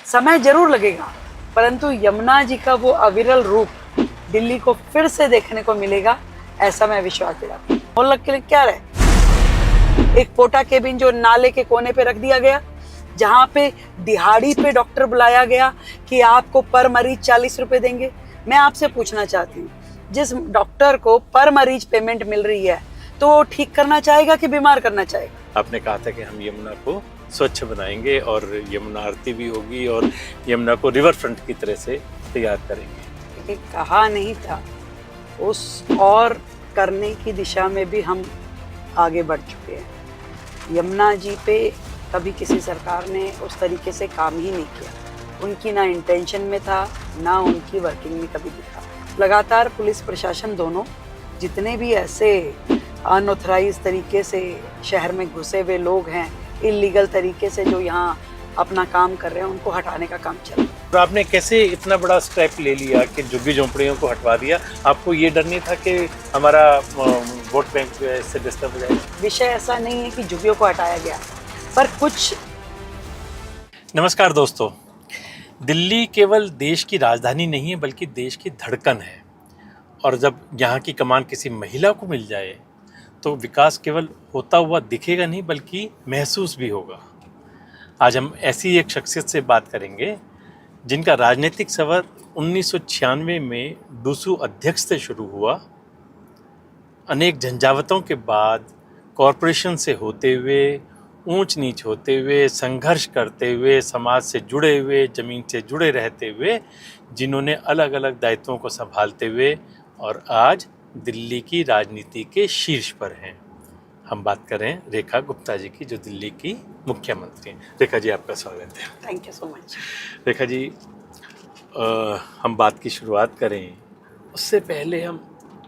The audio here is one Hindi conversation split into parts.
समय जरूर लगेगा, परंतु यमुना जी का वो अविरल रूप दिल्ली को फिर से देखने को मिलेगा, ऐसा मैं विश्वास दिलाती हूँ। मोहल्लक के लिए क्या रहे, एक पोटा केबिन जो नाले के कोने पे रख दिया गया, जहाँ पे दिहाड़ी पे डॉक्टर बुलाया गया कि आपको पर मरीज 40 रुपए देंगे। मैं आपसे पूछना चाहती हूँ, जिस डॉक्टर को पर मरीज पेमेंट मिल रही है तो वो ठीक करना चाहेगा कि बीमार करना चाहेगा? आपने कहा था कि हम यमुना को स्वच्छ बनाएंगे और यमुना आरती भी होगी और यमुना को रिवर फ्रंट की तरह से तैयार करेंगे। ये कहा नहीं था, उस और करने की दिशा में भी हम आगे बढ़ चुके हैं। यमुना जी पे कभी किसी सरकार ने उस तरीके से काम ही नहीं किया, उनकी ना इंटेंशन में था, ना उनकी वर्किंग में कभी दिखा। लगातार पुलिस प्रशासन दोनों जितने भी ऐसे अनऑथराइज तरीके से शहर में घुसे हुए लोग हैं, इलीगल तरीके से जो यहाँ अपना काम कर रहे हैं, उनको हटाने का काम चल रहा है। तो आपने कैसे इतना बड़ा स्टेप ले लिया कि झुग्गी झोंपड़ियों को हटवा दिया? आपको ये डर नहीं था कि हमारा वोट बैंक जो है इससे डिस्टर्ब हो जाएगा? विषय ऐसा नहीं है कि झुग्गियों को हटाया गया, पर कुछ। नमस्कार दोस्तों, दिल्ली केवल देश की राजधानी नहीं है बल्कि देश की धड़कन है। और जब यहाँ की कमान किसी महिला को मिल जाए तो विकास केवल होता हुआ दिखेगा नहीं बल्कि महसूस भी होगा। आज हम ऐसी एक शख्सियत से बात करेंगे जिनका राजनीतिक सफ़र 1996 में डूसू अध्यक्ष से शुरू हुआ। अनेक झंझावतों के बाद कॉरपोरेशन से होते हुए, ऊंच नीच होते हुए, संघर्ष करते हुए, समाज से जुड़े हुए, ज़मीन से जुड़े रहते हुए, जिन्होंने अलग अलग दायित्वों को संभालते हुए और आज दिल्ली की राजनीति के शीर्ष पर हैं। हम बात करें रेखा गुप्ता जी की, जो दिल्ली की मुख्यमंत्री हैं। रेखा जी, आपका स्वागत है। Thank you so much. Rekha ji, हम बात की शुरुआत करें उससे पहले हम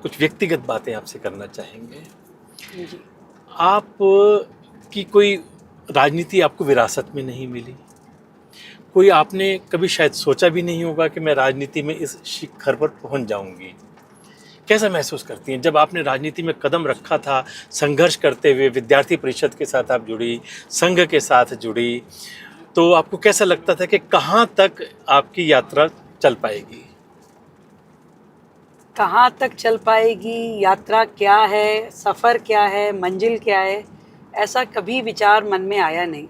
कुछ व्यक्तिगत बातें आपसे करना चाहेंगे। जी। आप की कोई राजनीति आपको विरासत में नहीं मिली, कोई आपने कभी शायद सोचा भी नहीं होगा कि मैं राजनीति में इस शिखर पर पहुंच जाऊंगी। कैसा महसूस करती हैं जब आपने राजनीति में कदम रखा था? संघर्ष करते हुए विद्यार्थी परिषद के साथ आप जुड़ी, संघ के साथ जुड़ी, तो आपको कैसा लगता था कि कहाँ तक आपकी यात्रा चल पाएगी? कहाँ तक चल पाएगी, यात्रा क्या है, सफ़र क्या है, मंजिल क्या है, ऐसा कभी विचार मन में आया नहीं,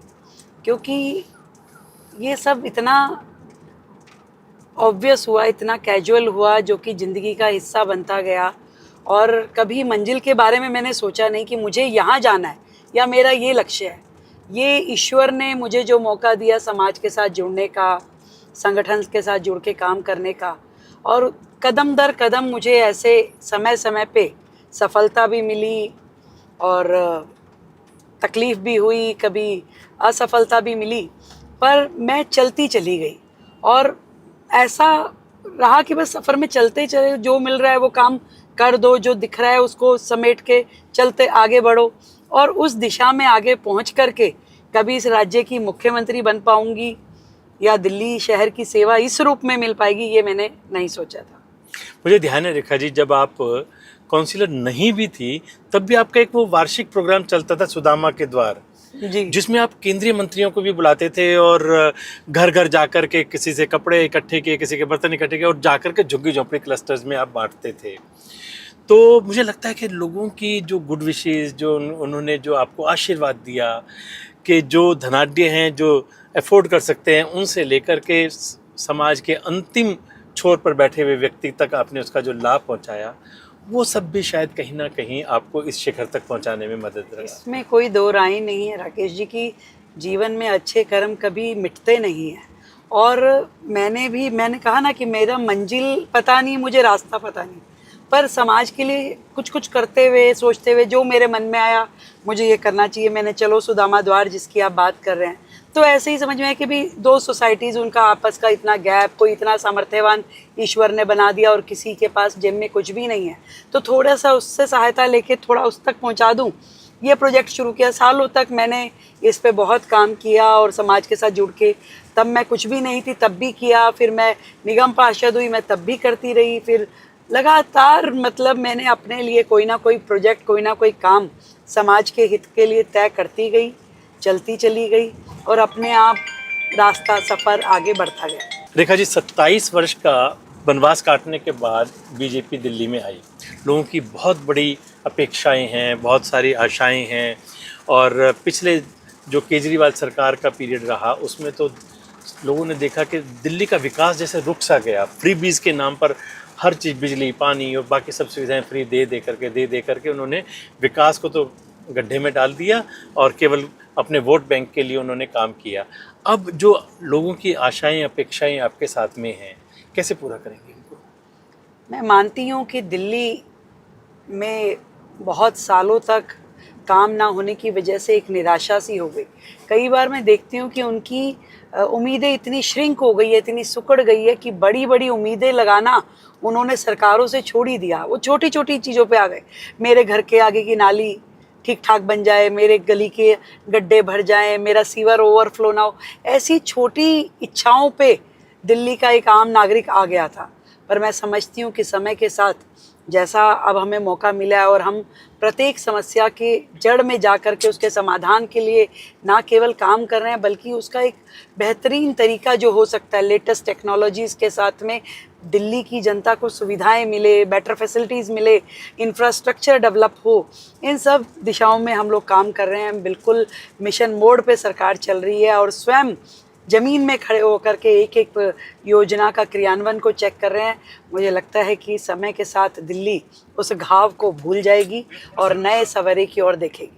क्योंकि ये सब इतना ऑब्वियस हुआ, इतना कैजुअल हुआ, जो कि ज़िंदगी का हिस्सा बनता गया। और कभी मंजिल के बारे में मैंने सोचा नहीं कि मुझे यहाँ जाना है या मेरा ये लक्ष्य है। ये ईश्वर ने मुझे जो मौका दिया समाज के साथ जुड़ने का, संगठन के साथ जुड़ के काम करने का, और कदम दर कदम मुझे ऐसे समय समय पे सफलता भी मिली और तकलीफ़ भी हुई, कभी असफलता भी मिली, पर मैं चलती चली गई। और ऐसा रहा कि बस सफ़र में चलते चले, जो मिल रहा है वो काम कर दो, जो दिख रहा है उसको समेट के चलते आगे बढ़ो। और उस दिशा में आगे पहुंच करके कभी इस राज्य की मुख्यमंत्री बन पाऊंगी या दिल्ली शहर की सेवा इस रूप में मिल पाएगी, ये मैंने नहीं सोचा था। मुझे ध्यान है रेखा जी, जब आप काउंसिलर नहीं भी थी तब भी आपका एक वो वार्षिक प्रोग्राम चलता था सुदामा के द्वार जी, जिसमें आप केंद्रीय मंत्रियों को भी बुलाते थे और घर घर जाकर के किसी से कपड़े इकट्ठे किए, किसी के बर्तन इकट्ठे किए और जाकर के झुग्गी झोंपड़ी क्लस्टर्स में आप बांटते थे। तो मुझे लगता है कि लोगों की जो गुड विशेस, जो उन्होंने जो आपको आशीर्वाद दिया कि जो धनाढ्य हैं, जो अफोर्ड कर सकते हैं, उनसे लेकर के समाज के अंतिम छोर पर बैठे हुए व्यक्ति तक आपने उसका जो लाभ पहुंचाया, वो सब भी शायद कहीं ना कहीं आपको इस शिखर तक पहुंचाने में मदद रहा। इसमें कोई दो राय नहीं है राकेश जी की, जीवन में अच्छे कर्म कभी मिटते नहीं हैं। और मैंने कहा ना कि मेरा मंजिल पता नहीं, मुझे रास्ता पता नहीं, पर समाज के लिए कुछ कुछ करते हुए, सोचते हुए, जो मेरे मन में आया मुझे ये करना चाहिए, मैंने चलो सुदामा द्वार जिसकी आप बात कर रहे हैं, तो ऐसे ही समझ में है कि भी दो सोसाइटीज़, उनका आपस का इतना गैप, कोई इतना सामर्थ्यवान ईश्वर ने बना दिया और किसी के पास जेब में कुछ भी नहीं है, तो थोड़ा सा उससे सहायता लेके थोड़ा उस तक पहुंचा दूं, ये प्रोजेक्ट शुरू किया। सालों तक मैंने इस पे बहुत काम किया और समाज के साथ जुड़ के, तब मैं कुछ भी नहीं थी तब भी किया, फिर मैं निगम पार्षद हुई, मैं तब भी करती रही, फिर लगातार मतलब मैंने अपने लिए कोई ना कोई प्रोजेक्ट, कोई ना कोई काम समाज के हित के लिए तय करती गई, चलती चली गई और अपने आप रास्ता सफ़र आगे बढ़ता गया। रेखा जी, 27 वर्ष का वनवास काटने के बाद बीजेपी दिल्ली में आई। लोगों की बहुत बड़ी अपेक्षाएं हैं, बहुत सारी आशाएं हैं, और पिछले जो केजरीवाल सरकार का पीरियड रहा उसमें तो लोगों ने देखा कि दिल्ली का विकास जैसे रुक सा गया। फ्री बीज के नाम पर हर चीज़, बिजली, पानी और बाकी सब सुविधाएं फ्री दे करके उन्होंने विकास को तो गड्ढे में डाल दिया और केवल अपने वोट बैंक के लिए उन्होंने काम किया। अब जो लोगों की आशाएं, अपेक्षाएं आपके साथ में हैं, कैसे पूरा करेंगे इनको? मैं मानती हूँ कि दिल्ली में बहुत सालों तक काम ना होने की वजह से एक निराशा सी हो गई। कई बार मैं देखती हूँ कि उनकी उम्मीदें इतनी श्रिंक हो गई है, इतनी सिकुड़ गई है कि बड़ी बड़ी उम्मीदें लगाना उन्होंने सरकारों से छोड़ ही दिया। वो छोटी छोटी चीज़ों पे आ गए। मेरे घर के आगे की नाली ठीक ठाक बन जाए, मेरे गली के गड्ढे भर जाएं, मेरा सीवर ओवरफ्लो ना हो, ऐसी छोटी इच्छाओं पे दिल्ली का एक आम नागरिक आ गया था। पर मैं समझती हूँ कि समय के साथ जैसा अब हमें मौका मिला है और हम प्रत्येक समस्या के जड़ में जा कर के उसके समाधान के लिए ना केवल काम कर रहे हैं बल्कि उसका एक बेहतरीन तरीका जो हो सकता है, लेटेस्ट टेक्नोलॉजीज़ के साथ में दिल्ली की जनता को सुविधाएं मिले, बेटर फैसिलिटीज़ मिले, इंफ्रास्ट्रक्चर डेवलप हो, इन सब दिशाओं में हम लोग काम कर रहे हैं। बिल्कुल मिशन मोड पे सरकार चल रही है और स्वयं ज़मीन में खड़े होकर के एक एक योजना का क्रियान्वयन को चेक कर रहे हैं। मुझे लगता है कि समय के साथ दिल्ली उस घाव को भूल जाएगी और नए सवेरे की ओर देखेगी।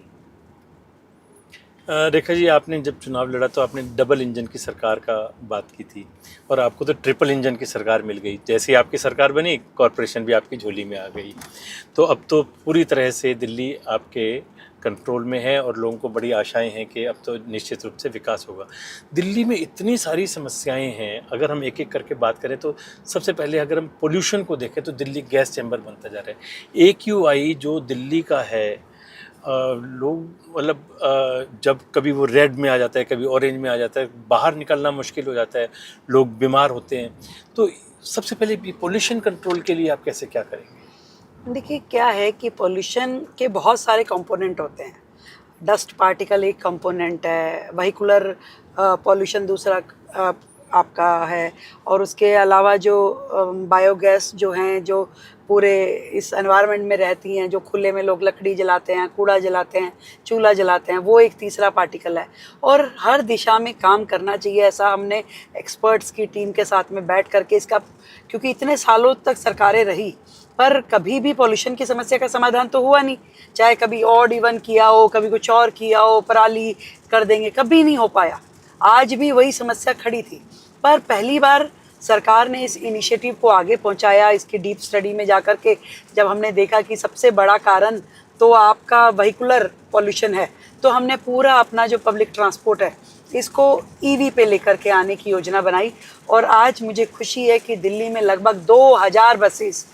रेखा जी, आपने जब चुनाव लड़ा तो आपने डबल इंजन की सरकार का बात की थी और आपको तो ट्रिपल इंजन की सरकार मिल गई। जैसे ही आपकी सरकार बनी, कॉरपोरेशन भी आपकी झोली में आ गई। तो अब तो पूरी तरह से दिल्ली आपके कंट्रोल में है और लोगों को बड़ी आशाएं हैं कि अब तो निश्चित रूप से विकास होगा। दिल्ली में इतनी सारी समस्याएं हैं, अगर हम एक एक करके बात करें तो सबसे पहले अगर हम पोल्यूशन को देखें तो दिल्ली गैस चैम्बर बनता जा रहा है। AQI जो दिल्ली का है, लोग मतलब जब कभी वो रेड में आ जाता है, कभी ऑरेंज में आ जाता है, बाहर निकलना मुश्किल हो जाता है, लोग बीमार होते हैं। तो सबसे पहले पोल्यूशन कंट्रोल के लिए आप कैसे क्या करेंगे? देखिए, क्या है कि पोल्यूशन के बहुत सारे कंपोनेंट होते हैं। डस्ट पार्टिकल एक कंपोनेंट है, व्हीकुलर पोल्यूशन दूसरा आपका है, और उसके अलावा जो बायोगैस जो हैं, जो पूरे इस एनवायरनमेंट में रहती हैं, जो खुले में लोग लकड़ी जलाते हैं, कूड़ा जलाते हैं, चूल्हा जलाते हैं, वो एक तीसरा पार्टिकल है। और हर दिशा में काम करना चाहिए, ऐसा हमने एक्सपर्ट्स की टीम के साथ में बैठ करके इसका, क्योंकि इतने सालों तक सरकारें रही पर कभी भी पॉल्यूशन की समस्या का समाधान तो हुआ नहीं। चाहे कभी ऑड इवन किया हो, कभी कुछ और किया हो, पराली कर देंगे, कभी नहीं हो पाया। आज भी वही समस्या खड़ी थी। पर पहली बार सरकार ने इस इनिशिएटिव को आगे पहुंचाया। इसकी डीप स्टडी में जाकर के जब हमने देखा कि सबसे बड़ा कारण तो आपका व्हीकुलर पॉल्यूशन है, तो हमने पूरा अपना जो पब्लिक ट्रांसपोर्ट है इसको EV पे लेकर के आने की योजना बनाई। और आज मुझे खुशी है कि दिल्ली में लगभग 2000 बसेस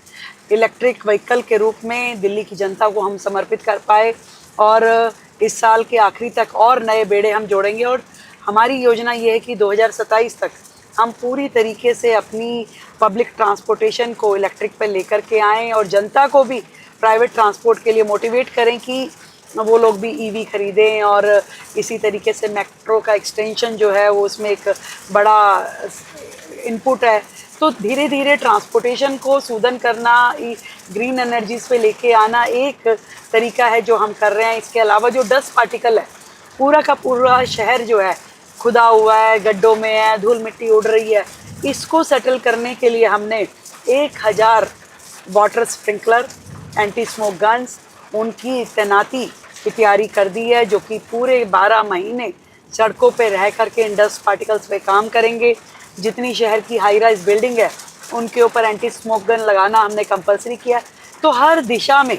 इलेक्ट्रिक व्हीकल के रूप में दिल्ली की जनता को हम समर्पित कर पाए। और इस साल के आखिरी तक और नए बेड़े हम जोड़ेंगे। और हमारी योजना ये है कि 2027 तक हम पूरी तरीके से अपनी पब्लिक ट्रांसपोर्टेशन को इलेक्ट्रिक पे लेकर के आएँ और जनता को भी प्राइवेट ट्रांसपोर्ट के लिए मोटिवेट करें कि वो लोग भी EV खरीदें। और इसी तरीके से मेट्रो का एक्सटेंशन जो है वो उसमें एक बड़ा इनपुट है। तो धीरे धीरे ट्रांसपोर्टेशन को सुदन करना, ग्रीन एनर्जीज़ पे लेके आना एक तरीका है जो हम कर रहे हैं। इसके अलावा जो डस्ट पार्टिकल है, पूरा का पूरा शहर जो है खुदा हुआ है, गड्ढों में है, धूल मिट्टी उड़ रही है, इसको सेटल करने के लिए हमने 1000 water sprinkler, anti smoke guns, उनकी तैनाती की तैयारी कर दी है, जो कि पूरे 12 महीने सड़कों पे रह करके इन डस्ट पार्टिकल्स पे काम करेंगे। जितनी शहर की हाई राइज बिल्डिंग है उनके ऊपर एंटी स्मोक गन लगाना हमने कंपलसरी किया। तो हर दिशा में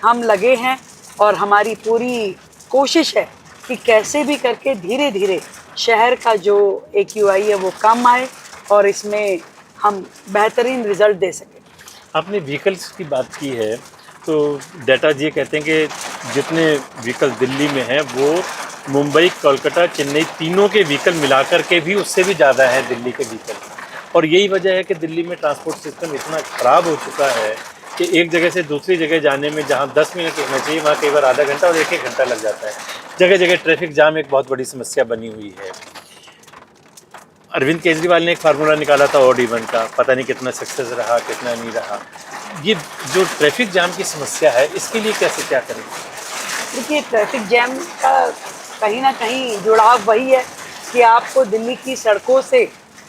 हम लगे हैं और हमारी पूरी कोशिश है कि कैसे भी करके धीरे धीरे शहर का जो AQI है वो कम आए और इसमें हम बेहतरीन रिजल्ट दे सकें। आपने व्हीकल्स की बात की है तो डाटा ये कहते हैं कि जितने व्हीकल दिल्ली में हैं वो मुंबई, कोलकाता, चेन्नई तीनों के व्हीकल मिलाकर के भी उससे भी ज़्यादा है दिल्ली के व्हीकल। और यही वजह है कि दिल्ली में ट्रांसपोर्ट सिस्टम इतना ख़राब हो चुका है कि एक जगह से दूसरी जगह जाने में जहाँ 10 मिनट लगना चाहिए वहाँ कई बार आधा घंटा और 1-1 घंटा लग जाता है। जगह जगह ट्रैफिक जाम एक बहुत बड़ी समस्या बनी हुई है। अरविंद केजरीवाल ने एक फार्मूला निकाला था ऑड इवन का, पता नहीं कितना सक्सेस रहा कितना नहीं रहा। ये जो ट्रैफिक जाम की समस्या है इसके लिए कैसे क्या करें? देखिए, ट्रैफिक जैम का कहीं ना कहीं जुड़ाव वही है कि आपको दिल्ली की सड़कों से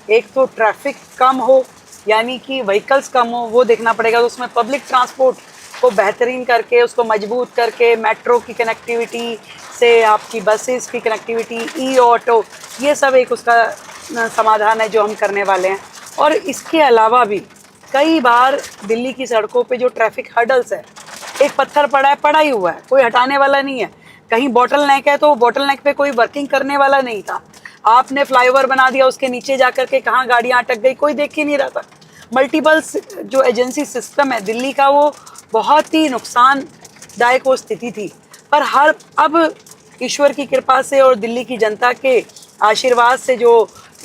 एक तो ट्रैफिक कम हो, यानी कि व्हीकल्स कम हो, वो देखना पड़ेगा। तो उसमें पब्लिक ट्रांसपोर्ट को बेहतरीन करके, उसको मजबूत करके, मेट्रो की कनेक्टिविटी से आपकी बसेस की कनेक्टिविटी, ई ऑटो, ये सब एक उसका समाधान है जो हम करने वाले हैं। और इसके अलावा भी कई बार दिल्ली की सड़कों पे जो ट्रैफिक हर्डल्स है, एक पत्थर पड़ा है, पड़ा ही हुआ है, कोई हटाने वाला नहीं है। कहीं बॉटल नेक है तो बॉटल नेक पे कोई वर्किंग करने वाला नहीं था। आपने फ्लाईओवर बना दिया, उसके नीचे जा कर के कहाँ गाड़ियाँ अटक गई, कोई देख ही नहीं रहा था। मल्टीपल जो एजेंसी सिस्टम है दिल्ली का, वो बहुत ही नुकसानदायक वो स्थिति थी। पर अब ईश्वर की कृपा से और दिल्ली की जनता के आशीर्वाद से जो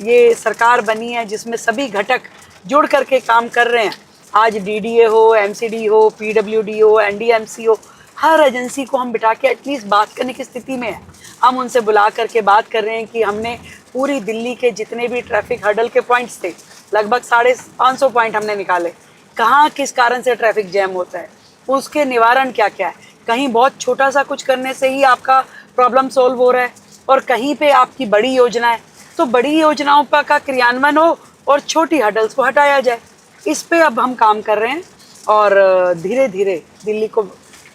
ये सरकार बनी है, जिसमें सभी घटक जुड़ करके काम कर रहे हैं, आज डीडीए हो, एमसीडी हो, पीडब्ल्यूडी हो, एनडीएमसी हो, हर एजेंसी को हम बिठा के एटलीस्ट बात करने की स्थिति में है। हम उनसे बुला करके बात कर रहे हैं कि हमने पूरी दिल्ली के जितने भी ट्रैफिक हर्डल के पॉइंट्स थे, लगभग 550 पॉइंट हमने निकाले, कहाँ किस कारण से ट्रैफिक जैम होता है, उसके निवारण क्या क्या है। कहीं बहुत छोटा सा कुछ करने से ही आपका प्रॉब्लम सॉल्व हो रहा है, और कहीं पे आपकी बड़ी योजना है तो बड़ी योजनाओं का क्रियान्वयन हो और छोटी हर्डल्स को हटाया जाए। इस पे अब हम काम कर रहे हैं और धीरे धीरे दिल्ली को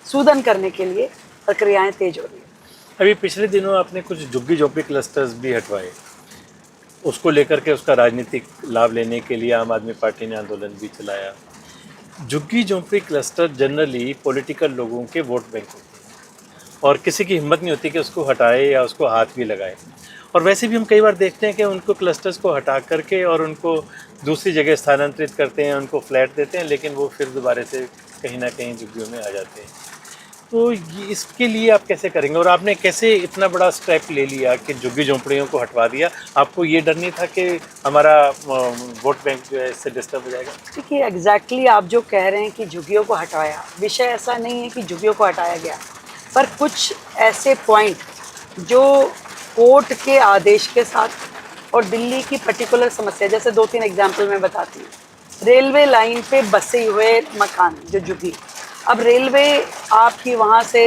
सूदन करने के लिए प्रक्रियाएं तेज हो रही है। अभी पिछले दिनों आपने कुछ झुग्गी झोंपड़ी क्लस्टर्स भी हटवाए, उसको लेकर के उसका राजनीतिक लाभ लेने के लिए आम आदमी पार्टी ने आंदोलन भी चलाया। झुग्गी झोंपड़ी क्लस्टर जनरली पॉलिटिकल लोगों के वोट बैंक होते हैं और किसी की हिम्मत नहीं होती कि उसको हटाए या उसको हाथ भी लगाए। और वैसे भी हम कई बार देखते हैं कि उनको क्लस्टर्स को हटा करके और उनको दूसरी जगह स्थानांतरित करते हैं, उनको फ्लैट देते हैं, लेकिन वो फिर दोबारा से कहीं ना कहीं झुग्गियों में आ जाते हैं। तो इसके लिए आप कैसे करेंगे, और आपने कैसे इतना बड़ा स्टेप ले लिया कि झुग्गी झोंपड़ियों को हटवा दिया? आपको ये डर नहीं था कि हमारा वोट बैंक जो है इससे डिस्टर्ब हो जाएगा? देखिए, एग्जैक्टली आप जो कह रहे हैं कि झुग्गियों को हटाया, विषय ऐसा नहीं है कि झुग्गियों को हटाया गया, पर कुछ ऐसे पॉइंट जो कोर्ट के आदेश के साथ और दिल्ली की पर्टिकुलर समस्या, जैसे 2-3 एग्जाम्पल मैं बताती हूँ। रेलवे लाइन पे बसे हुए मकान जो झुग्गी, अब रेलवे आपकी वहाँ से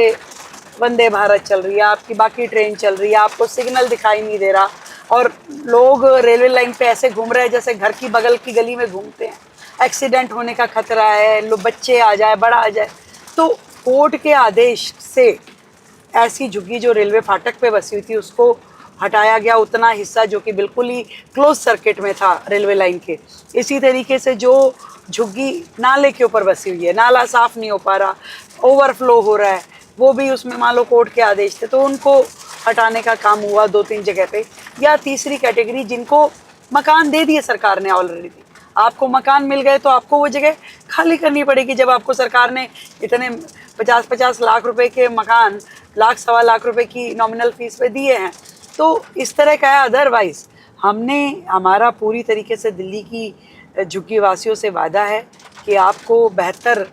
वंदे भारत चल रही है, आपकी बाकी ट्रेन चल रही है, आपको सिग्नल दिखाई नहीं दे रहा, और लोग रेलवे लाइन पे ऐसे घूम रहे हैं जैसे घर की बगल की गली में घूमते हैं। एक्सीडेंट होने का खतरा है, लोग बच्चे आ जाए, बड़ा आ जाए। तो कोर्ट के आदेश से ऐसी झुग्गी जो रेलवे फाटक पे बसी हुई थी उसको हटाया गया, उतना हिस्सा जो कि बिल्कुल ही क्लोज सर्किट में था रेलवे लाइन के। इसी तरीके से जो झुग्गी नाले के ऊपर बसी हुई है, नाला साफ नहीं हो पा रहा, ओवरफ्लो हो रहा है, वो भी उसमें मान लो कोर्ट के आदेश थे तो उनको हटाने का काम हुआ 2-3 जगह पे। या तीसरी कैटेगरी जिनको मकान दे दिए सरकार ने ऑलरेडी, आपको मकान मिल गए तो आपको वो जगह खाली करनी पड़ेगी। जब आपको सरकार ने इतने 50-50 लाख रुपए के मकान, 1-1.25 लाख रुपए की नॉमिनल फीस पे दिए हैं, तो इस तरह का है। अदरवाइज हमारा पूरी तरीके से दिल्ली की झुग्गी वासियों से वादा है कि आपको बेहतर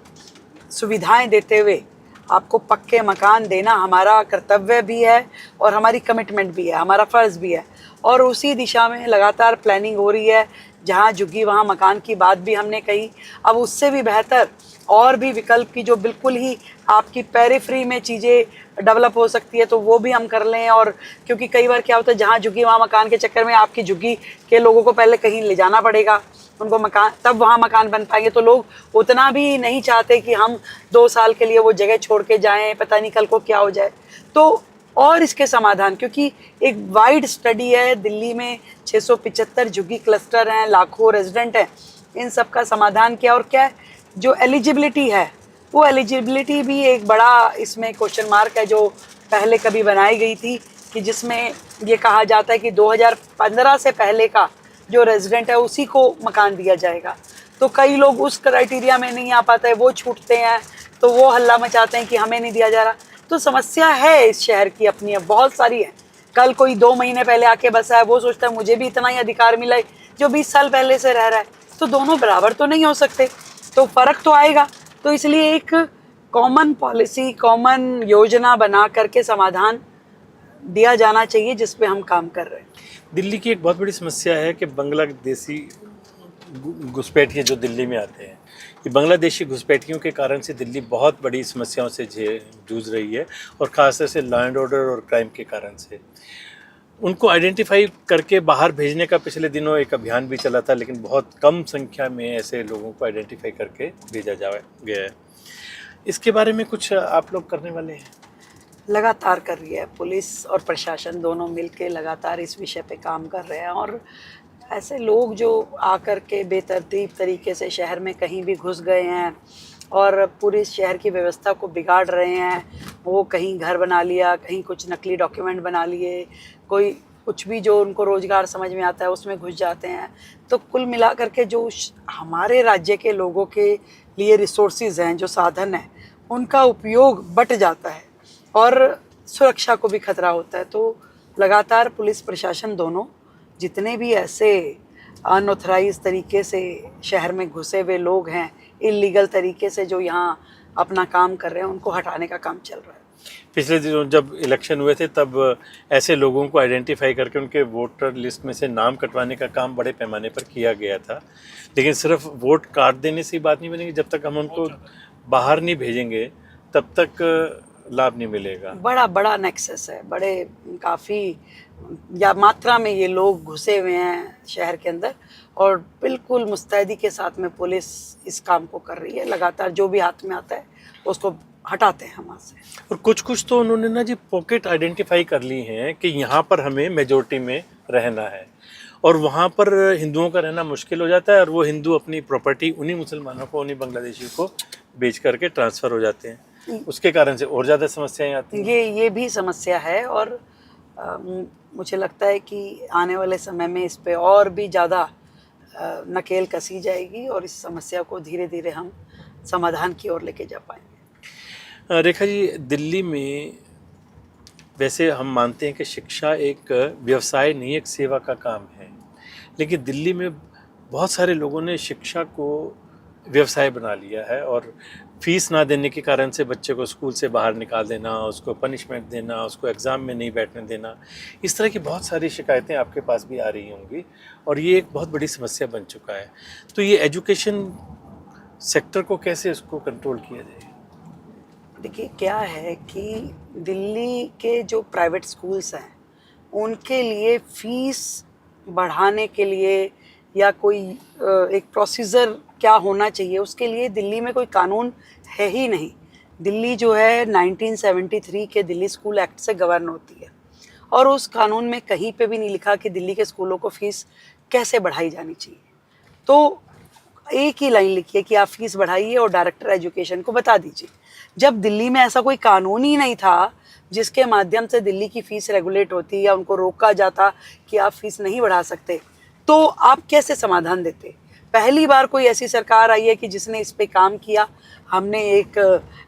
सुविधाएं देते हुए आपको पक्के मकान देना हमारा कर्तव्य भी है और हमारी कमिटमेंट भी है, हमारा फ़र्ज़ भी है। और उसी दिशा में लगातार प्लानिंग हो रही है। जहाँ झुग्गी वहाँ मकान की बात भी हमने कही। अब उससे भी बेहतर और भी विकल्प की जो बिल्कुल ही आपकी पेरिफ्री में चीज़ें डेवलप हो सकती है तो वो भी हम कर लें। और क्योंकि कई बार क्या होता है, जहाँ झुग्गी वहाँ मकान के चक्कर में आपकी झुग्गी के लोगों को पहले कहीं ले जाना पड़ेगा, उनको मकान, तब वहाँ मकान बन पाएंगे। तो लोग उतना भी नहीं चाहते कि हम 2 साल के लिए वो जगह छोड़ के जाएं, पता नहीं कल को क्या हो जाए। तो और इसके समाधान, क्योंकि एक वाइड स्टडी है, दिल्ली में 675 झुग्गी क्लस्टर हैं, लाखों रेजिडेंट हैं, इन सब का समाधान क्या और क्या जो एलिजिबिलिटी है, वो एलिजिबिलिटी भी एक बड़ा इसमें क्वेश्चन मार्क है जो पहले कभी बनाई गई थी, कि जिसमें ये कहा जाता है कि 2015 से पहले का जो रेजिडेंट है उसी को मकान दिया जाएगा। तो कई लोग उस क्राइटेरिया में नहीं आ पाते हैं, वो छूटते हैं, तो वो हल्ला मचाते हैं कि हमें नहीं दिया जा रहा। तो समस्या है इस शहर की अपनी, है बहुत सारी है। कल कोई 2 महीने पहले आके बसा है, वो सोचता है मुझे भी इतना ही अधिकार मिला है जो 20 साल पहले से रह रहा है। तो दोनों बराबर तो नहीं हो सकते, तो फ़र्क तो आएगा। तो इसलिए एक कॉमन पॉलिसी, कॉमन योजना बना करके समाधान दिया जाना चाहिए जिस पे हम काम कर रहे हैं। दिल्ली की एक बहुत बड़ी समस्या है कि बांग्लादेशी घुसपैठिए जो दिल्ली में आते हैं, ये बांग्लादेशी घुसपैठियों के कारण से दिल्ली बहुत बड़ी समस्याओं से जूझ रही है, और ख़ासतौर से लॉ एंड ऑर्डर और क्राइम के कारण से। उनको आइडेंटिफाई करके बाहर भेजने का पिछले दिनों एक अभियान भी चला था, लेकिन बहुत कम संख्या में ऐसे लोगों को आइडेंटिफाई करके भेजा गया है। इसके बारे में कुछ आप लोग करने वाले हैं? लगातार कर रही है पुलिस और प्रशासन, दोनों मिलके लगातार इस विषय पे काम कर रहे हैं। और ऐसे लोग जो आकर के बेतरतीब तरीके से शहर में कहीं भी घुस गए हैं और पूरी शहर की व्यवस्था को बिगाड़ रहे हैं, वो कहीं घर बना लिया, कहीं कुछ नकली डॉक्यूमेंट बना लिए, कोई कुछ भी जो उनको रोज़गार समझ में आता है उसमें घुस जाते हैं। तो कुल मिला करके जो हमारे राज्य के लोगों के लिए रिसोर्सेज हैं, जो साधन हैं, उनका उपयोग बट जाता है और सुरक्षा को भी खतरा होता है। तो लगातार पुलिस प्रशासन दोनों जितने भी ऐसे अनऑथराइज तरीके से शहर में घुसे हुए लोग हैं, इलीगल तरीके से जो यहाँ अपना काम कर रहे हैं, उनको हटाने का काम चल रहा है। पिछले दिनों जब इलेक्शन हुए थे तब ऐसे लोगों को आइडेंटिफाई करके उनके वोटर लिस्ट में से नाम कटवाने का काम बड़े पैमाने पर किया गया था, लेकिन सिर्फ वोट कार्ड देने से ही बात नहीं बनेगी। जब तक हम उनको बाहर नहीं भेजेंगे तब तक लाभ नहीं मिलेगा। बड़ा बड़ा नेक्सस है, बड़े काफ़ी या मात्रा में ये लोग घुसे हुए हैं शहर के अंदर, और बिल्कुल मुस्तैदी के साथ में पुलिस इस काम को कर रही है। लगातार जो भी हाथ में आता है उसको हटाते हैं वहाँ से। और कुछ तो उन्होंने ना जी पॉकेट आइडेंटिफाई कर ली हैं कि यहाँ पर हमें मेजोरिटी में रहना है, और वहाँ पर हिंदुओं का रहना मुश्किल हो जाता है, और वो हिंदू अपनी प्रॉपर्टी उन्हीं मुसलमानों को, उन्हीं बांग्लादेशी को बेच करके ट्रांसफ़र हो जाते हैं। उसके कारण से और ज़्यादा समस्याएं आती हैं। ये भी समस्या है, और मुझे लगता है कि आने वाले समय में इस पे और भी ज़्यादा नकेल कसी जाएगी, और इस समस्या को धीरे धीरे हम समाधान की ओर लेके जा पाएंगे। रेखा जी, दिल्ली में वैसे हम मानते हैं कि शिक्षा एक व्यवसाय नहीं, एक सेवा का काम है, लेकिन दिल्ली में बहुत सारे लोगों ने शिक्षा को व्यवसाय बना लिया है, और फीस ना देने के कारण से बच्चे को स्कूल से बाहर निकाल देना, उसको पनिशमेंट देना, उसको एग्ज़ाम में नहीं बैठने देना, इस तरह की बहुत सारी शिकायतें आपके पास भी आ रही होंगी, और ये एक बहुत बड़ी समस्या बन चुका है। तो ये एजुकेशन सेक्टर को कैसे इसको कंट्रोल किया जाए? देखिए, क्या है कि दिल्ली के जो प्राइवेट स्कूल्स हैं, उनके लिए फ़ीस बढ़ाने के लिए या कोई एक प्रोसीजर क्या होना चाहिए, उसके लिए दिल्ली में कोई कानून है ही नहीं। दिल्ली जो है 1973 के दिल्ली स्कूल एक्ट से गवर्न होती है, और उस कानून में कहीं पे भी नहीं लिखा कि दिल्ली के स्कूलों को फ़ीस कैसे बढ़ाई जानी चाहिए। तो एक ही लाइन लिखी है कि आप फीस बढ़ाइए और डायरेक्टर एजुकेशन को बता दीजिए। जब दिल्ली में ऐसा कोई कानून ही नहीं था जिसके माध्यम से दिल्ली की फ़ीस रेगुलेट होती या उनको रोका जाता कि आप फीस नहीं बढ़ा सकते, तो आप कैसे समाधान देते? पहली बार कोई ऐसी सरकार आई है कि जिसने इस पे काम किया। हमने एक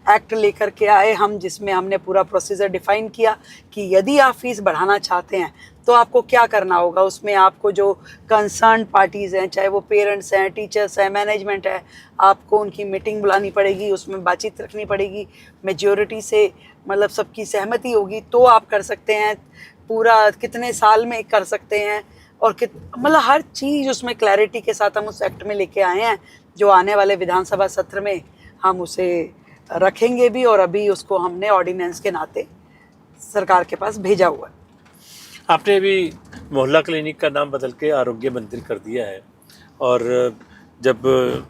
एक्ट लेकर के आए हम, जिसमें हमने पूरा प्रोसीजर डिफाइन किया कि यदि आप फीस बढ़ाना चाहते हैं तो आपको क्या करना होगा। उसमें आपको जो कंसर्न पार्टीज़ हैं, चाहे वो पेरेंट्स हैं, टीचर्स हैं, मैनेजमेंट है, आपको उनकी मीटिंग बुलानी पड़ेगी, उसमें बातचीत रखनी पड़ेगी, मेजॉरिटी से मतलब सबकी सहमति होगी तो आप कर सकते हैं, पूरा कितने साल में कर सकते हैं, और मतलब हर चीज़ उसमें क्लैरिटी के साथ हम उस एक्ट में लेके आए हैं, जो आने वाले विधानसभा सत्र में हम उसे रखेंगे भी, और अभी उसको हमने ऑर्डिनेंस के नाते सरकार के पास भेजा हुआ है। आपने अभी मोहल्ला क्लिनिक का नाम बदल के आरोग्य मंदिर कर दिया है, और जब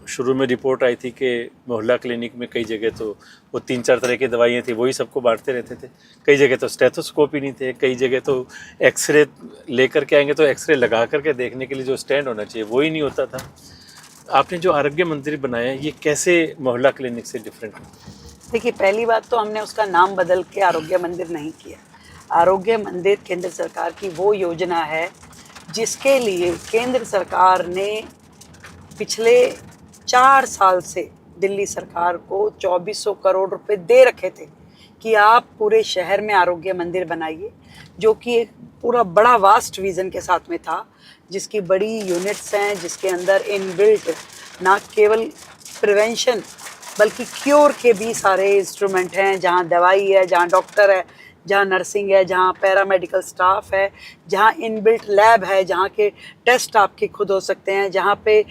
शुरू में रिपोर्ट आई थी कि मोहल्ला क्लिनिक में कई जगह तो वो 3-4 तरह की दवाइयाँ थी, वही सबको बांटते रहते थे। कई जगह तो स्टेथोस्कोप ही नहीं थे, कई जगह तो एक्सरे लेकर के आएंगे तो एक्सरे लगा करके देखने के लिए जो स्टैंड होना चाहिए वो ही नहीं होता था। आपने जो आरोग्य मंदिर बनाया है, ये कैसे मोहल्ला क्लिनिक से डिफरेंट है? देखिए, पहली बात तो हमने उसका नाम बदल के आरोग्य मंदिर नहीं किया। आरोग्य मंदिर केंद्र सरकार की वो योजना है जिसके लिए केंद्र सरकार ने पिछले 4 साल से दिल्ली सरकार को 2400 करोड़ रुपए दे रखे थे कि आप पूरे शहर में आरोग्य मंदिर बनाइए, जो कि एक पूरा बड़ा वास्ट विज़न के साथ में था, जिसकी बड़ी यूनिट्स हैं, जिसके अंदर इनबिल्ट ना केवल प्रिवेंशन बल्कि क्योर के भी सारे इंस्ट्रूमेंट हैं, जहाँ दवाई है, जहाँ डॉक्टर है, जहाँ नर्सिंग है, जहाँ पैरामेडिकल स्टाफ है, जहाँ इनबिल्ट लैब है, जहाँ के टेस्ट आपके खुद हो सकते हैं, जहाँ पे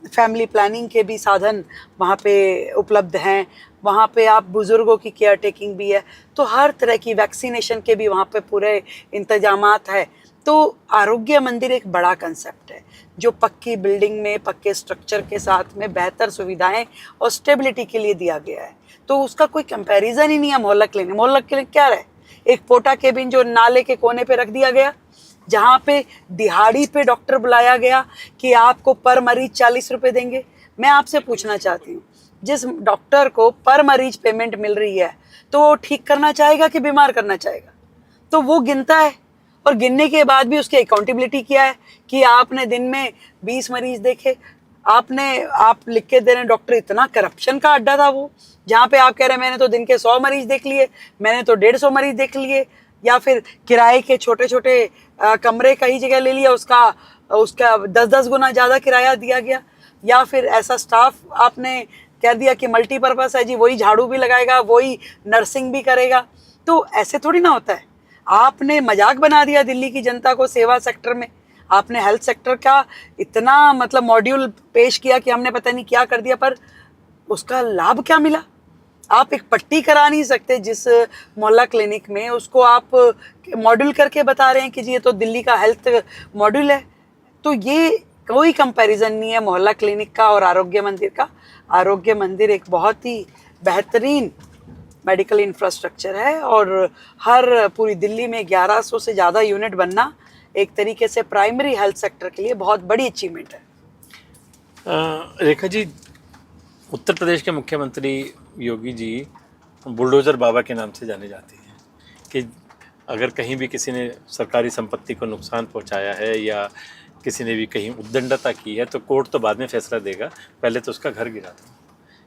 फैमिली प्लानिंग के भी साधन वहाँ पे उपलब्ध हैं, वहाँ पे आप बुज़ुर्गों की केयर टेकिंग भी है, तो हर तरह की वैक्सीनेशन के भी वहाँ पे पूरे इंतजामात है। तो आरोग्य मंदिर एक बड़ा कंसेप्ट है जो पक्की बिल्डिंग में, पक्के स्ट्रक्चर के साथ में बेहतर सुविधाएं और स्टेबिलिटी के लिए दिया गया है। तो उसका कोई कंपैरिजन ही नहीं है मोहल्ला क्लिनिक। मोहल्ला क्लिनिक क्या है? एक पोटा केबिन जो नाले के कोने पे रख दिया गया, जहाँ पे दिहाड़ी पे डॉक्टर बुलाया गया कि आपको पर मरीज 40 रुपए देंगे। मैं आपसे पूछना चाहती हूँ, जिस डॉक्टर को पर मरीज पेमेंट मिल रही है तो वो ठीक करना चाहेगा कि बीमार करना चाहेगा? तो वो गिनता है, और गिनने के बाद भी उसकी अकाउंटेबिलिटी क्या है कि आपने दिन में 20 मरीज देखे। आप लिख के दे रहे हैं डॉक्टर, इतना करप्शन का अड्डा था वो, जहाँ पे आप कह रहे हैं मैंने तो दिन के 100 मरीज देख लिए, मैंने तो 150 मरीज देख लिए, या फिर किराए के छोटे छोटे कमरे कहीं जगह ले लिया, उसका 10-10 गुना ज़्यादा किराया दिया गया, या फिर ऐसा स्टाफ आपने कह दिया कि मल्टीपर्पज़ है जी, वही झाड़ू भी लगाएगा, वही नर्सिंग भी करेगा। तो ऐसे थोड़ी ना होता है। आपने मजाक बना दिया दिल्ली की जनता को सेवा सेक्टर में। आपने हेल्थ सेक्टर का इतना मतलब मॉड्यूल पेश किया कि हमने पता नहीं क्या कर दिया, पर उसका लाभ क्या मिला? आप एक पट्टी करा नहीं सकते जिस मोहल्ला क्लिनिक में, उसको आप मॉड्यूल करके बता रहे हैं कि जी ये तो दिल्ली का हेल्थ मॉड्यूल है। तो ये कोई कंपैरिजन नहीं है मोहल्ला क्लिनिक का और आरोग्य मंदिर का। आरोग्य मंदिर एक बहुत ही बेहतरीन मेडिकल इंफ्रास्ट्रक्चर है, और हर पूरी दिल्ली में 1100 से ज़्यादा यूनिट बनना एक तरीके से प्राइमरी हेल्थ सेक्टर के लिए बहुत बड़ी अचीवमेंट है। रेखा जी, उत्तर प्रदेश के मुख्यमंत्री योगी जी बुलडोज़र बाबा के नाम से जाने जाते हैं कि अगर कहीं भी किसी ने सरकारी संपत्ति को नुकसान पहुंचाया है या किसी ने भी कहीं उद्दंडता की है तो कोर्ट तो बाद में फैसला देगा, पहले तो उसका घर गिरा दो।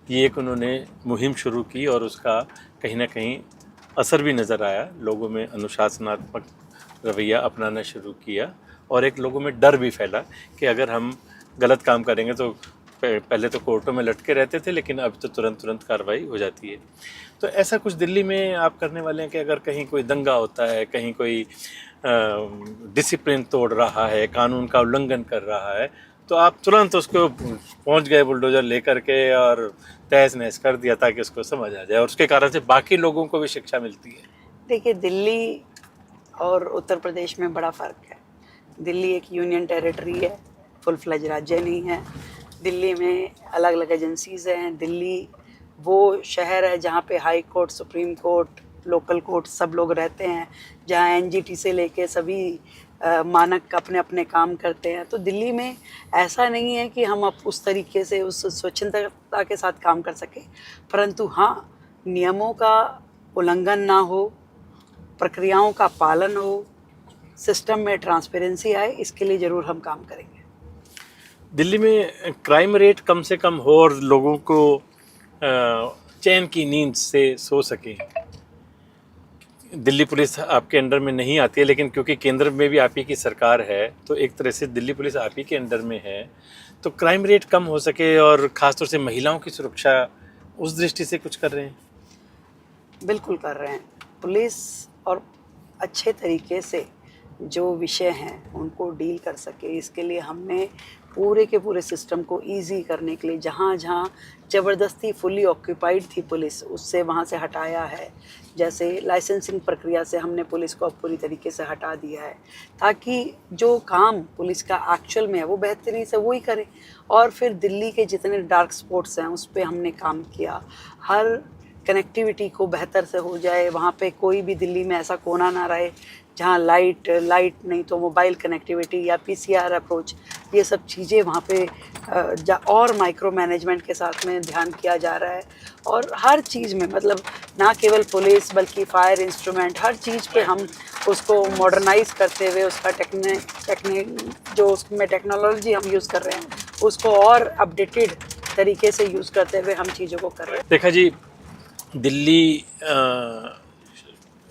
ये एक उन्होंने मुहिम शुरू की और उसका कहीं ना कहीं असर भी नज़र आया। लोगों में अनुशासनात्मक रवैया अपनाना शुरू किया और एक लोगों में डर भी फैला कि अगर हम गलत काम करेंगे तो पहले तो कोर्टों में लटके रहते थे, लेकिन अब तो तुरंत कार्रवाई हो जाती है। तो ऐसा कुछ दिल्ली में आप करने वाले हैं कि अगर कहीं कोई दंगा होता है, कहीं कोई डिसिप्लिन तोड़ रहा है, कानून का उल्लंघन कर रहा है, तो आप तुरंत उसको पहुंच गए बुलडोज़र लेकर के और तहस नहस कर दिया ताकि उसको समझ आ जाए और उसके कारण से बाकी लोगों को भी शिक्षा मिलती है? देखिए, दिल्ली और उत्तर प्रदेश में बड़ा फ़र्क है। दिल्ली एक यूनियन टेरिटरी है, फुल फ्लेज राज्य नहीं है। दिल्ली में अलग अलग एजेंसीज़ हैं। दिल्ली वो शहर है जहाँ पे high court, supreme court, local court सब लोग रहते हैं, जहाँ एनजीटी से लेके सभी मानक अपने अपने काम करते हैं। तो दिल्ली में ऐसा नहीं है कि हम अब उस तरीके से उस स्वच्छंदता के साथ काम कर सकें, परंतु हाँ, नियमों का उल्लंघन ना हो, प्रक्रियाओं का पालन हो, सिस्टम में ट्रांसपेरेंसी आए, इसके लिए ज़रूर हम काम करेंगे। दिल्ली में क्राइम रेट कम से कम हो और लोगों को चैन की नींद से सो सकें। दिल्ली पुलिस आपके अंडर में नहीं आती है, लेकिन क्योंकि केंद्र में भी आप ही की सरकार है तो एक तरह से दिल्ली पुलिस आप ही के अंडर में है, तो क्राइम रेट कम हो सके और ख़ासतौर से महिलाओं की सुरक्षा, उस दृष्टि से कुछ कर रहे हैं? बिल्कुल कर रहे हैं। पुलिस और अच्छे तरीके से जो विषय हैं उनको डील कर सके, इसके लिए हमने पूरे के पूरे सिस्टम को इजी करने के लिए जहाँ जहाँ ज़बरदस्ती फुली ऑक्यूपाइड थी पुलिस, उससे वहाँ से हटाया है। जैसे लाइसेंसिंग प्रक्रिया से हमने पुलिस को अब पूरी तरीके से हटा दिया है, ताकि जो काम पुलिस का एक्चुअल में है वो बेहतरी से वही करे। और फिर दिल्ली के जितने डार्क स्पॉट्स हैं उस पर हमने काम किया, हर कनेक्टिविटी को बेहतर से हो जाए। वहाँ पे कोई भी दिल्ली में ऐसा कोना ना रहे जहाँ लाइट नहीं तो मोबाइल कनेक्टिविटी या पीसीआर अप्रोच, ये सब चीज़ें वहाँ पे और माइक्रो मैनेजमेंट के साथ में ध्यान किया जा रहा है। और हर चीज़ में मतलब ना केवल पुलिस बल्कि फायर इंस्ट्रूमेंट, हर चीज़ पे हम उसको मॉडर्नाइज करते हुए उसका जो उसमें टेक्नोलॉजी हम यूज़ कर रहे हैं उसको और अपडेटेड तरीके से यूज़ करते हुए हम चीज़ों को कर रहे हैं। देखा जी, दिल्ली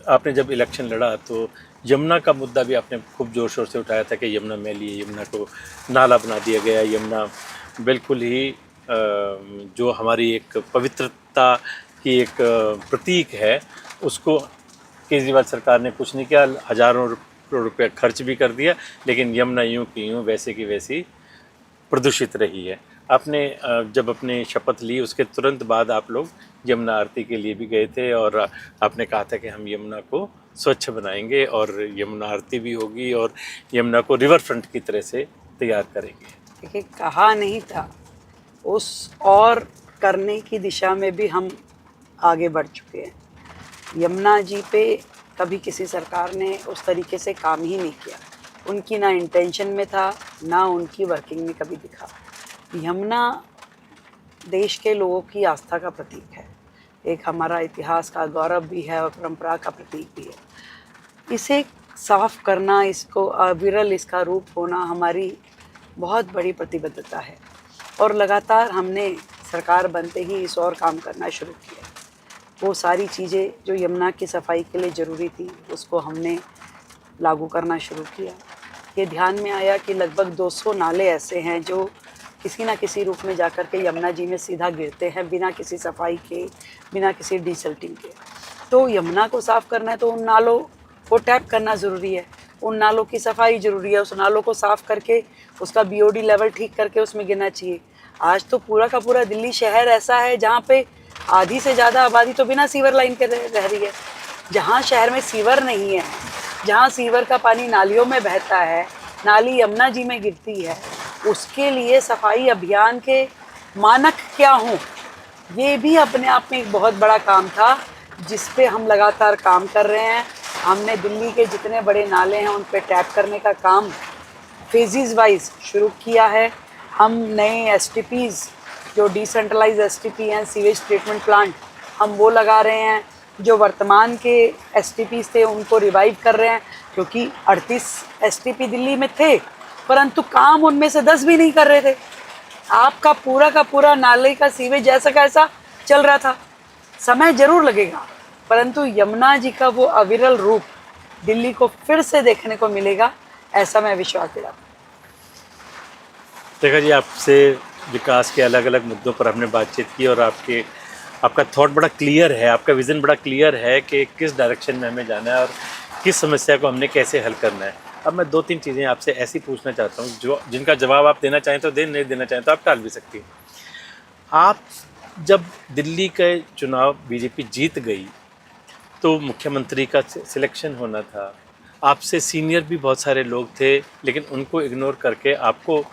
आपने जब इलेक्शन लड़ा तो यमुना का मुद्दा भी आपने खूब जोर शोर से उठाया था कि यमुना मैली है, यमुना को नाला बना दिया गया। यमुना बिल्कुल ही जो हमारी एक पवित्रता की एक प्रतीक है, उसको केजरीवाल सरकार ने कुछ नहीं किया, हज़ारों करोड़ रुपया खर्च भी कर दिया, लेकिन यमुना यूं की यूं वैसे की वैसी प्रदूषित रही है। आपने जब अपने शपथ ली उसके तुरंत बाद आप लोग यमुना आरती के लिए भी गए थे और आपने कहा था कि हम यमुना को स्वच्छ बनाएंगे और यमुना आरती भी होगी और यमुना को रिवर फ्रंट की तरह से तैयार करेंगे। देखिए, कहा नहीं था, उस और करने की दिशा में भी हम आगे बढ़ चुके हैं। यमुना जी पे कभी किसी सरकार ने उस तरीके से काम ही नहीं किया। उनकी ना इंटेंशन में था, ना उनकी वर्किंग में कभी दिखा। यमुना देश के लोगों की आस्था का प्रतीक है, एक हमारा इतिहास का गौरव भी है और परंपरा का प्रतीक भी है। इसे साफ करना, इसको अविरल इसका रूप होना हमारी बहुत बड़ी प्रतिबद्धता है और लगातार हमने सरकार बनते ही इस और काम करना शुरू किया। वो सारी चीज़ें जो यमुना की सफाई के लिए ज़रूरी थी उसको हमने लागू करना शुरू किया। ये ध्यान में आया कि लगभग 200 नाले ऐसे हैं जो किसी ना किसी रूप में जाकर के यमुना जी में सीधा गिरते हैं, बिना किसी सफाई के, बिना किसी डिसल्टिंग के। तो यमुना को साफ़ करना है तो उन नालों को टैप करना ज़रूरी है, उन नालों की सफाई ज़रूरी है, उस नालों को साफ़ करके उसका बीओडी लेवल ठीक करके उसमें गिरना चाहिए। आज तो पूरा का पूरा दिल्ली शहर ऐसा है जहाँ पे आधी से ज़्यादा आबादी तो बिना सीवर लाइन के रह रही है। जहाँ शहर में सीवर नहीं है, जहाँ सीवर का पानी नालियों में बहता है, नाली यमुना जी में गिरती है, उसके लिए सफाई अभियान के मानक क्या हों, ये भी अपने आप में एक बहुत बड़ा काम था जिस पे हम लगातार काम कर रहे हैं। हमने दिल्ली के जितने बड़े नाले हैं उन पे टैप करने का काम फेजेस वाइज शुरू किया है। हम नए एसटीपीज़ जो डिसेंट्रलाइज एसटीपी हैं, सीवेज ट्रीटमेंट प्लांट, हम वो लगा रहे हैं। जो वर्तमान के एसटीपीज़ थे उनको रिवाइव कर रहे हैं, क्योंकि 38 एसटीपी दिल्ली में थे परंतु काम उनमें से 10 भी नहीं कर रहे थे। आपका पूरा का पूरा नाले का सीवेज जैसा का ऐसा चल रहा था। समय जरूर लगेगा परंतु यमुना जी का वो अविरल रूप दिल्ली को फिर से देखने को मिलेगा, ऐसा मैं विश्वास दिलाता हूँ। देखा जी, आपसे विकास के अलग अलग मुद्दों पर हमने बातचीत की और आपका थॉट बड़ा क्लियर है, आपका विज़न बड़ा क्लियर है कि किस डायरेक्शन में हमें जाना है और किस समस्या को हमने कैसे हल करना है। अब मैं 2-3 चीज़ें आपसे ऐसी पूछना चाहता हूँ जो जिनका जवाब आप देना चाहें तो दें, नहीं देना चाहें तो आप टाल भी सकती हैं। आप जब दिल्ली के चुनाव बीजेपी जीत गई तो मुख्यमंत्री का सिलेक्शन होना था, आपसे सीनियर भी बहुत सारे लोग थे, लेकिन उनको इग्नोर करके आपको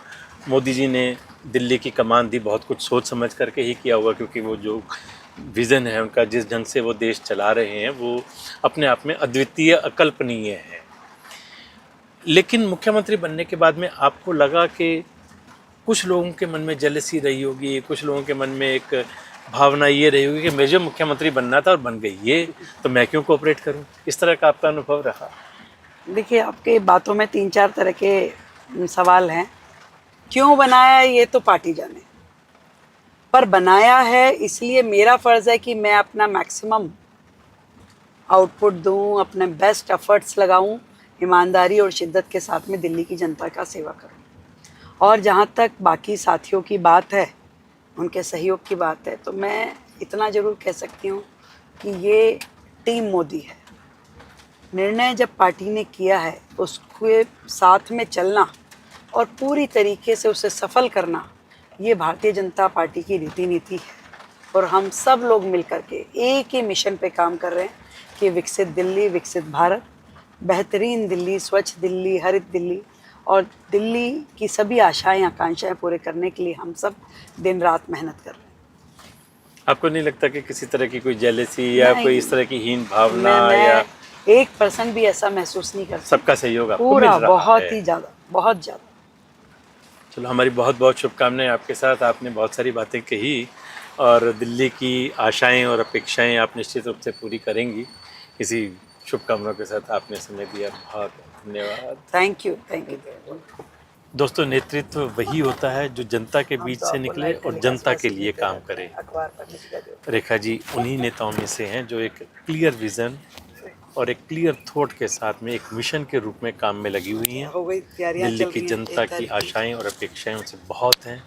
मोदी जी ने दिल्ली की कमान दी। बहुत कुछ सोच समझ करके ही किया होगा, क्योंकि वो जो विज़न है उनका, जिस ढंग से वो देश चला रहे हैं, वो अपने आप में अद्वितीय, अकल्पनीय है। लेकिन मुख्यमंत्री बनने के बाद में आपको लगा कि कुछ लोगों के मन में जेलसी रही होगी, कुछ लोगों के मन में एक भावना ये रही होगी कि मुझे मुख्यमंत्री बनना था और बन गई ये, तो मैं क्यों कोऑपरेट करूं? इस तरह का आपका अनुभव रहा? देखिए, आपके बातों में 3-4 तरह के सवाल हैं। क्यों बनाया ये तो पार्टी जाने, पर बनाया है इसलिए मेरा फ़र्ज़ है कि मैं अपना मैक्सिमम आउटपुट दूं, अपने बेस्ट एफर्ट्स लगाऊं, ईमानदारी और शिद्दत के साथ में दिल्ली की जनता का सेवा करूं। और जहां तक बाकी साथियों की बात है, उनके सहयोग की बात है, तो मैं इतना ज़रूर कह सकती हूं कि ये टीम मोदी है। निर्णय जब पार्टी ने किया है उसके साथ में चलना और पूरी तरीके से उसे सफल करना, ये भारतीय जनता पार्टी की रीति नीति है। और हम सब लोग मिलकर के एक ही मिशन पे काम कर रहे हैं कि विकसित दिल्ली, विकसित भारत, बेहतरीन दिल्ली, स्वच्छ दिल्ली, हरित दिल्ली, और दिल्ली की सभी आशाएं आकांक्षाएं पूरे करने के लिए हम सब दिन रात मेहनत कर रहे हैं। आपको नहीं लगता कि किसी तरह की कोई जेलसी या कोई इस तरह की हीन भावना या 1% भी ऐसा महसूस नहीं कर सकता। सबका सहयोग आपको पूरा मिल रहा बहुत है? ही ज़्यादा, बहुत ज़्यादा। चलो, हमारी बहुत बहुत शुभकामनाएं आपके साथ। आपने बहुत सारी बातें कही और दिल्ली की आशाएं और अपेक्षाएं आप निश्चित रूप से पूरी करेंगी। इसी शुभकामनाओं के साथ आपने समय दिया, बहुत धन्यवाद। Thank you. दोस्तों, नेतृत्व वही होता है जो जनता के बीच से निकले और जनता के लिए काम करे। रेखा जी उन्हीं नेताओं में से हैं जो एक क्लियर विज़न और एक क्लियर थॉट के साथ में एक मिशन के रूप में काम में लगी हुई हैं। दिल्ली की जनता की आशाएं और अपेक्षाएं उनसे बहुत हैं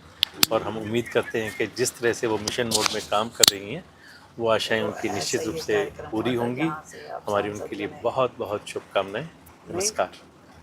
और हम उम्मीद करते हैं कि जिस तरह से वो मिशन मोड में काम कर रही हैं वो आशाएं उनकी निश्चित रूप से पूरी होंगी। हमारी उनके लिए बहुत बहुत शुभकामनाएं। नमस्कार।